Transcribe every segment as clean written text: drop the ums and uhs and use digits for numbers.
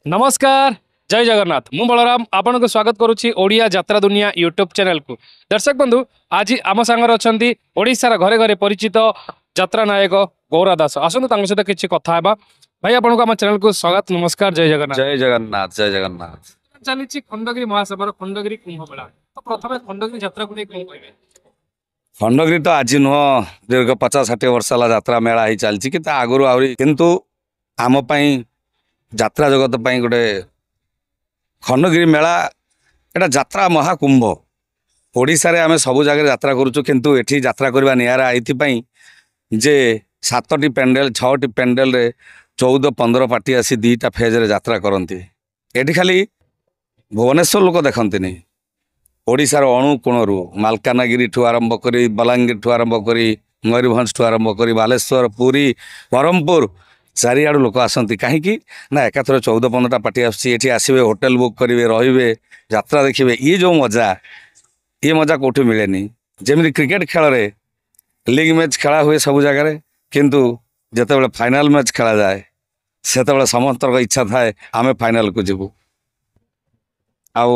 नमस्कार जय जगन्नाथ मु बलराम आपन को स्वागत करुच्ची ओडिया यात्रा दुनिया यूट्यूब चैनल को दर्शक बंधु आज आम सांगर अच्छा ओडार घरे घरे परिचित यात्रा नायक गौरा दास आसतु सहित किसी कथा भाई आपको आम चैनल को स्वागत नमस्कार जय जगन्नाथ जय जगन्नाथ जय जगन्नाथ। चली खंडगिरी महासभा खंडगिरी कुंभ मेला तो प्रथम खंडगिरी यात्रा को नहीं कह खंडगिरी तो आज नुह दीर्घ 50-60 वर्ष है यात्रा मेला ही चलती कि आगु आहरी किंतु आम यात्रा जगत गोटे खंडगिरी मेला एटा यात्रा महाकुंभ ओडिशा रे आमे सबु जगह यात्रा करूचु किंतु एठी यात्रा करबा नियारा एथि जे 7टी पेंडेल 6टी पेंडेल रे 14-15 पार्टी आसी 2टा फेज रे यात्रा करती एठी खाली भुवनेश्वर लोक देखती नहीं ओडिशार अणु कोणरू मालकानगिरी ठू आरंभ करी बलांगीर ठू आरंभ करी मयूरभंज ठू आरंभ करी बालेश्वर पुरी ब्रह्मपुर चारिआडू लोक आसती कहीं ना एकाथर 14-15टा पार्टी आसवे आसवे होटेल बुक करेंगे रे यात्रा देखिए ये जो मजा कौटी मिले जमी क्रिकेट खेल रे लीग मैच खेला हुए सब जगह किंतु जिते फाइनाल मैच खेला जाए से समस्त इच्छा थाए आमे फाइनाल को जीवु आउ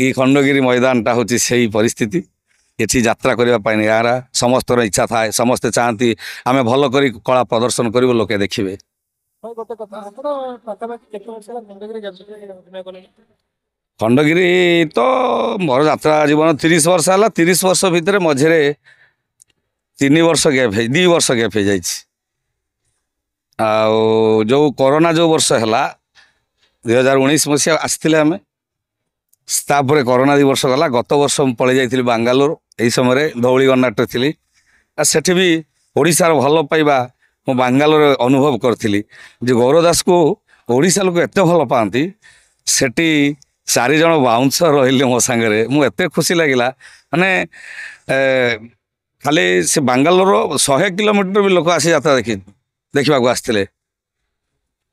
ये खंडगिरी मैदान टा हूँ से परिस्थिति ये यात्रा करने यारा समस्त इच्छा थाए समस्ते चाहती आमे भल करी कला प्रदर्शन कर लोके देखिए खंडगिरी तो मोर यात्रा जीवन 30 वर्ष है 30 वर्ष भितर मझे 3 वर्ष गैप है 2 वर्ष गैप हो जाए जो कोरोना जो वर्ष है 2019 मसीहा आसते आम तापर कोरोना 2 वर्ष गला गत वर्ष पलि जाइली बांगालोर यही समय धौली गन्नाट थी सेठी भी ओडिशार भल पाइबा मु बांगालोर अनुभव करी गौर दास को ओडिशा लोक एत भल पाती सेठी 4 जन बाउंसर रही मो सांगे मुझे खुशी लगिला माने खाली से बांगालोर 100 किलोमीटर भी लोक आसी जाता देखा आसते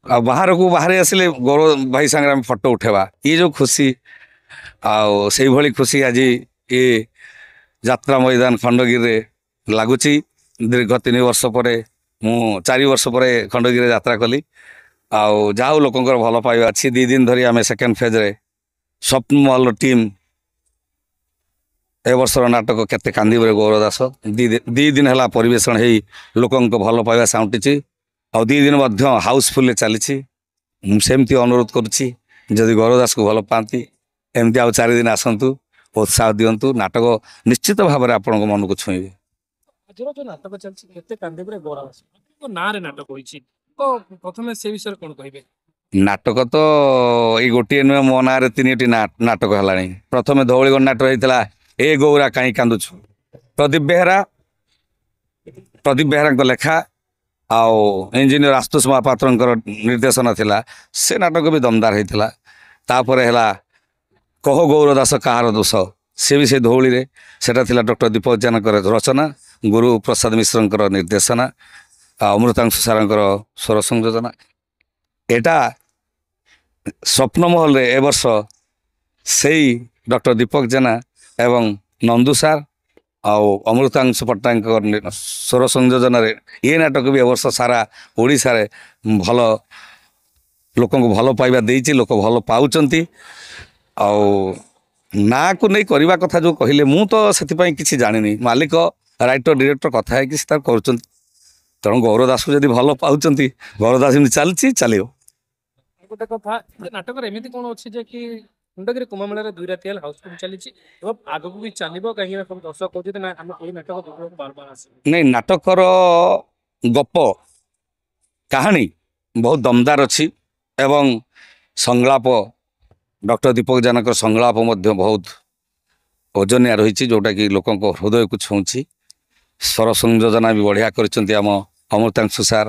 बाहर को बाहर आसिले गौर भाई सांगे फोटो उठेवा ये जो खुशी से भली खुशी आज ये यात्रा मैदान खंडगिरी लगुच दीर्घ 3 वर्ष पर मु 4 वर्ष पर खंडगिरी यात्रा कली जाऊ लोकंर भल पाइबा अच्छी 2 दिन धरी आम सेकेंड फेज रे स्वप्न महल टीम ए वर्षर नाटक केते कांदीबरे गौर दास 2 दिन है परिवेशन हो लोक भल पाइबा साउंटी आ 2 दिन हाउसफुल चली सेमती अनुरोध करुच्ची जदि गौर दास को भल पाती एमती आउ 4 दिन आसतु उत्साह दिंतु नाटक निश्चित भाव में आपण मन को छुईबे आज जो नाटक चलती कांदीबरे गौरा दास ना रे नाटक होइछि तो प्रथम से विषय कोन कहिबे नाटक तो ये गोटे नुहे मो ना 3टी नाटक है प्रथम धौली गन्नाट होता ए गौरा कहीं कांदुछु प्रदीप बेहेरा लेखा आउ इंजीनियर आशुतोष महापात्र निर्देशन थिला से नाटक भी दमदार होता तापर है कह गौर दास कहार दोष सी भी से धौली रे सेटा थिला डॉक्टर दीपक जानकर रचना गुरु प्रसाद मिश्र निर्देशना अमृतांशु सारंकर स्वर संयोजना एटा स्वप्न महल रे ए वर्ष से डॉक्टर दीपक जेना एवं नंदू सार अमृतांशु पट्टनायक स्वर संयोजन ये नाटक भी ए वर्ष सारा ओडिशा रे भल लोक भल पाइबा देइछि लोक भल पाउचंती ना को नहीं करवा कथा जो कहले मु तो से किसी जानी मालिक राइटर डायरेक्टर कथा है कि तेणु गौर दास को जब भल पाँच गौर दास चलती चलो गोटे कथा नाटक एमती कौन अच्छी जे कि खंडगिरी कुंभ मेला 2 राति हाउसफुल चली आगू भी चलो कहीं दर्शक कहते ना आम नाटक बार बार आस नहीं नाटकर गप कहानी बहुत दमदार अच्छी एवं संलाप डॉक्टर दीपक जानकर संलाप बहुत ओजनिया रही जोटा कि लोक हृदय को छुँची स्वर संयोजना भी बढ़िया करम अमृतांशु सार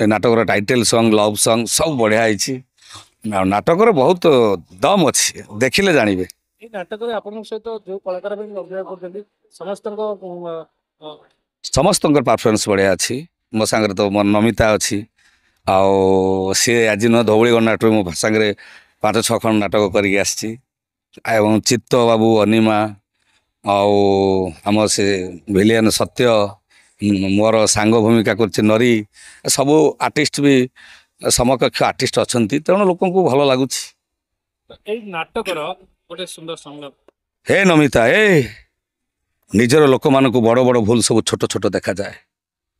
नाटक टाइटल सॉन्ग लव सॉन्ग सब बढ़िया है नाटक बहुत दम अच्छी देखिले जानवे नाटक सहित जो कलाकार अभिनय समस्त परफॉर्मेंस बढ़िया अच्छी मो सांगे तो मो नमिता अच्छी सी आज न धौली गन्नाट मो सांगे 5-6 खंड नाटक कर चित्त बाबू अनिमा आम से विलियन सत्य मोर सांग भूमिका कर नरी सबू आर्टिस्ट भी ସମକକ୍ଷ ଆର୍ଟିଷ୍ଟ ଅଛନ୍ତି, ତେଣୁ ଲୋକଙ୍କୁ ଭଲ ଲାଗୁଛି। ଏଇ ନାଟକର ଗୋଟେ ସୁନ୍ଦର ସଂଳାପ। ହେ ନମିତା, ନିଜର ଲୋକମାନଙ୍କୁ ବଡ଼ ବଡ଼ ଭୁଲ ସବୁ ଛୋଟ ଛୋଟ ଦେଖାଯାଏ।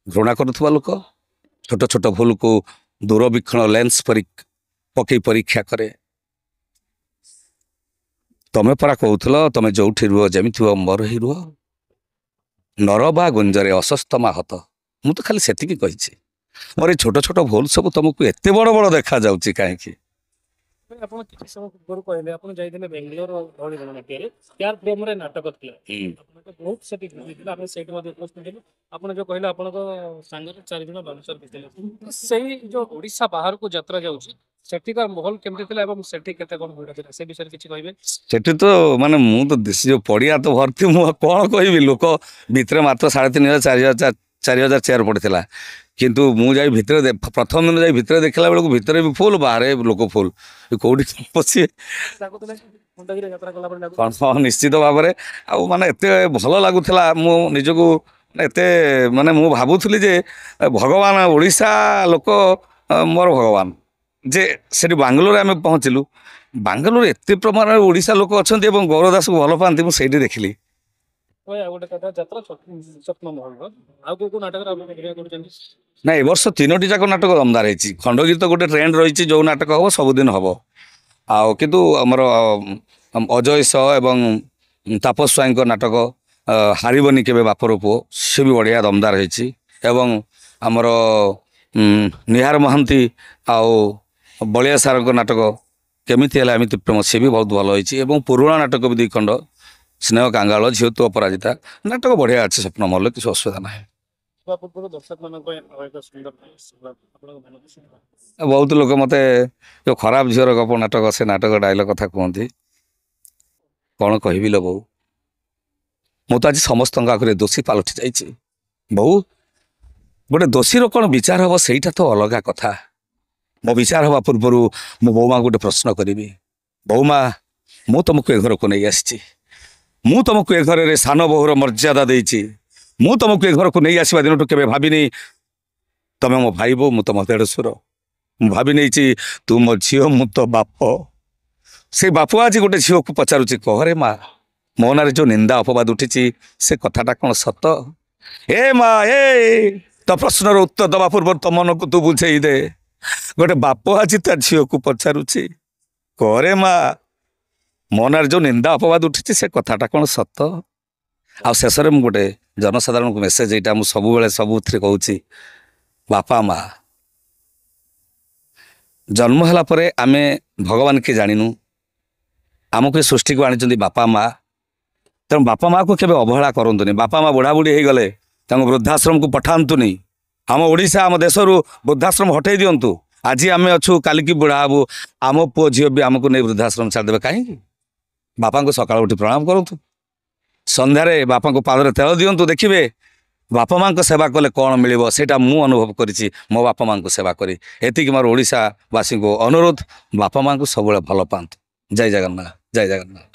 ଘୃଣା କରୁଥିବା ଲୋକ ଛୋଟ ଛୋଟ ଭୁଲକୁ ଦୂରବୀକ୍ଷଣ ଲେନ୍ସ ପକେଇ ପରୀକ୍ଷା କରେ। ତମେ ପରା କହୁଥିଲ ତମେ ଯୋଉଠି ରୁହ ଯେମିତି ରୁହ ମୋର ହିଁ ରୁହ, ନର ବା ଗୁଞ୍ଜରେ ଅସସ୍ତମା ହତ। ମୁଁ ତ ଖାଲି ସେତିକି କହିଛି। ମୋର ଏଇ ଛୋଟ ଛୋଟ ଭୁଲ ସବୁ ତମକୁ ଏତେ ବଡ଼ ବଡ଼ ଦେଖାଯାଉଛି କାହିଁକି? ଆପଣ କିଛି ସମୟ ପୂର୍ବରୁ କହିଲେ ଆପଣ ଯାଇଥିଲେ ବେଙ୍ଗଲୋର ଭଳି ଗଣନାଟ୍ୟରେ ୟାର ପ୍ରେମରେ ନାଟକ ଥିଲା। ଆପଣଙ୍କ ବହୁତ ସେଠି ଥିଲା, ଆମେ ସେଇଠି ମଧ୍ୟ ଉପସ୍ଥିତ ଥିଲୁ। ଆପଣ ଯୋଉ କହିଲେ ଆପଣଙ୍କ ସାଙ୍ଗରେ 4 ଜଣ ଡାନ୍ସର ବି ଥିଲେ, ସେଇ ଯୋଉ ଓଡ଼ିଶା ବାହାରକୁ ଯାତ୍ରା ଯାଉଛି ସେଠିକାର ମାହୋଲ କେମିତି ଥିଲା ଏବଂ ସେଠି କେତେ କଣ ଭିଡ଼ ଥିଲା ସେ ବିଷୟରେ କିଛି କହିବେ? ସେଠି ତ ମାନେ ମୁଁ ତ ଦେଶୀ ଯୋଉ ପଡ଼ିଆ ତ ଭର୍ତ୍ତି, ମୁଁ ଆଉ କଣ କହିବି। ଲୋକ ଭିତରେ ମାତ୍ର 3,500 4,000 ଚେୟାର ପଡ଼ିଥିଲା, କିନ୍ତୁ ମୁଁ ଯାଇ ଭିତରେ ପ୍ରଥମ ଦିନ ଯାଇ ଭିତରେ ଦେଖିଲା ବେଳକୁ ଭିତରେ ବି ଫୁଲ, ବାହାରେ ଲୋକ ଫୁଲ। କୋଉଠି ପଶିବେ? ଲାଗୁଥିଲା ଖଣ୍ଡଗିରି ଯାତ୍ରା କଲା ପରେ କଣ? ହଁ, ନିଶ୍ଚିତ ଭାବରେ। ଆଉ ମାନେ ଏତେ ଭଲ ଲାଗୁଥିଲା, ମୁଁ ନିଜକୁ ଏତେ ମାନେ ମୁଁ ଭାବୁଥିଲି ଯେ ଭଗବାନ, ଓଡ଼ିଶା ଲୋକ ମୋର ଭଗବାନ। ଯେ ସେଠି ବାଙ୍ଗାଲୋରରେ ଆମେ ପହଞ୍ଚିଲୁ, ବାଙ୍ଗାଲୋର ଏତେ ପରିମାଣରେ ଓଡ଼ିଶା ଲୋକ ଅଛନ୍ତି ଏବଂ ଗୌର ଦାସକୁ ଭଲ ପାଆନ୍ତି, ମୁଁ ସେଇଠି ଦେଖିଲି। ଆଉ ଗୋଟେ କଥା, ଯାତ୍ରା ସ୍ୱପ୍ନ ମହଲର ଆଉ କୋଉ କୋଉ ନାଟକରେ ଆପଣ ଅଭିନୟ କରୁଛନ୍ତି? ନା, ଏ ବର୍ଷ 3ଟି ଯାକ ନାଟକ ଦମଦାର ହେଇଛି। ଖଣ୍ଡଗୀତ ତ ଗୋଟେ ଟ୍ରେଣ୍ଡ ରହିଛି, ଯୋଉ ନାଟକ ହବ ସବୁଦିନ ହବ। ଆଉ କିନ୍ତୁ ଆମର ଅଜୟ ସ ଏବଂ ତାପସ ସ୍ୱାଇଁଙ୍କ ନାଟକ ହାରିବନି କେବେ ବାପର ପୁଅ, ସେ ବି ବଢ଼ିଆ ଦମଦାର ହେଇଛି। ଏବଂ ଆମର ନିହାର ମହାନ୍ତି ଆଉ ବଳିଆ ସାରଙ୍କ ନାଟକ କେମିତି ହେଲା ଏମିତି ପ୍ରେମ, ସେ ବି ବହୁତ ଭଲ ହେଇଛି। ଏବଂ ପୁରୁଣା ନାଟକ ବି 2 ଖଣ୍ଡ, ସ୍ନେହ କାଙ୍ଗାଳ, ଝିଅ ତୁ ଅପରାଜିତା, ନାଟକ ବଢ଼ିଆ ଅଛି ସ୍ୱପ୍ନ ମହଲ, କିଛି ଅସୁବିଧା ନାହିଁ। ପୂର୍ବରୁ ଦର୍ଶକମାନଙ୍କ ପାଇଁ ଏକ ସୁନ୍ଦର ଆପଣଙ୍କ ମନକୁ ସୁନ୍ଦର। ବହୁତ ଲୋକ ମୋତେ ଯୋଉ ଖରାପ ଝିଅର ଗପ ନାଟକ, ସେ ନାଟକ ଡାଇଲଗ କଥା କୁହନ୍ତି। କଣ କହିବି ଲୋ ବୋଉ, ମୁଁ ତ ଆଜି ସମସ୍ତଙ୍କ ଆଗରେ ଦୋଷୀ ପାଲଟି ଯାଇଛି। ବୋଉ, ଗୋଟେ ଦୋଷୀର କଣ ବିଚାର ହବ ସେଇଟା ତ ଅଲଗା କଥା। ମୋ ବିଚାର ହେବା ପୂର୍ବରୁ ମୁଁ ବୋଉମାଙ୍କୁ ଗୋଟେ ପ୍ରଶ୍ନ କରିବି। ବୋଉମା, ମୁଁ ତମକୁ ଏ ଘରକୁ ନେଇ ଆସିଛି, ମୁଁ ତମକୁ ଏ ଘରରେ ସାନ ବୋହୂର ମର୍ଯ୍ୟାଦା ଦେଇଛି। ମୁଁ ତମକୁ ଏ ଘରକୁ ନେଇ ଆସିବା ଦିନଠୁ କେବେ ଭାବିନି ତମେ ମୋ ଭାଇ ବୋଉ, ମୁଁ ତମ ଦେଢ଼ଶୁର। ମୁଁ ଭାବି ନେଇଛି ତୁ ମୋ ଝିଅ, ମୁଁ ତ ବାପ। ସେଇ ବାପ ଆଜି ଗୋଟେ ଝିଅକୁ ପଚାରୁଛି, କହରେ ମା, ମୋ ନାଁରେ ଯୋଉ ନିନ୍ଦା ଅପବାଦ ଉଠିଛି ସେ କଥାଟା କଣ ସତ? ଏ ମା, ତୋ ପ୍ରଶ୍ନର ଉତ୍ତର ଦେବା ପୂର୍ବରୁ ତୋ ମନକୁ ତୁ ବୁଝେଇ ଦେ। ଗୋଟେ ବାପ ଆଜି ତା ଝିଅକୁ ପଚାରୁଛି, କରେ ମା, ମୋ ନାଁରେ ଯୋଉ ନିନ୍ଦା ଅପବାଦ ଉଠିଛି ସେ କଥାଟା କଣ ସତ? ଆଉ ଶେଷରେ ମୁଁ ଗୋଟେ ଜନସାଧାରଣଙ୍କୁ ମେସେଜ, ଏଇଟା ମୁଁ ସବୁବେଳେ ସବୁଥିରେ କହୁଛି, ବାପା ମା ଜନ୍ମ ହେଲା ପରେ ଆମେ ଭଗବାନ କିଏ ଜାଣିନୁ, ଆମକୁ ଏ ସୃଷ୍ଟିକୁ ଆଣିଛନ୍ତି ବାପା ମା। ତେଣୁ ବାପା ମାଆକୁ କେବେ ଅବହେଳା କରନ୍ତୁନି। ବାପା ମା ବୁଢ଼ାବୁଢ଼ୀ ହେଇଗଲେ ତାଙ୍କୁ ବୃଦ୍ଧାଶ୍ରମକୁ ପଠାନ୍ତୁନି। ଆମ ଓଡ଼ିଶା, ଆମ ଦେଶରୁ ବୃଦ୍ଧାଶ୍ରମ ହଟେଇ ଦିଅନ୍ତୁ। ଆଜି ଆମେ ଅଛୁ, କାଲିକି ବୁଢ଼ା ହବୁ, ଆମ ପୁଅ ଝିଅ ବି ଆମକୁ ନେଇ ବୃଦ୍ଧାଶ୍ରମ ଛାଡ଼ିଦେବେ କାହିଁକି? ବାପାଙ୍କୁ ସକାଳୁ ଉଠି ପ୍ରଣାମ କରନ୍ତୁ, ସନ୍ଧ୍ୟାରେ ବାପାଙ୍କୁ ପାଦରେ ତେଳ ଦିଅନ୍ତୁ, ଦେଖିବେ ବାପା ମାଙ୍କ ସେବା କଲେ କଣ ମିଳିବ ସେଇଟା ମୁଁ ଅନୁଭବ କରିଛି ମୋ ବାପା ମାଙ୍କୁ ସେବା କରି। ଏତିକି ମୋର ଓଡ଼ିଶାବାସୀଙ୍କୁ ଅନୁରୋଧ, ବାପା ମାଙ୍କୁ ସବୁବେଳେ ଭଲ ପାଆନ୍ତୁ। ଜୟ ଜଗନ୍ନାଥ, ଜୟ ଜଗନ୍ନାଥ।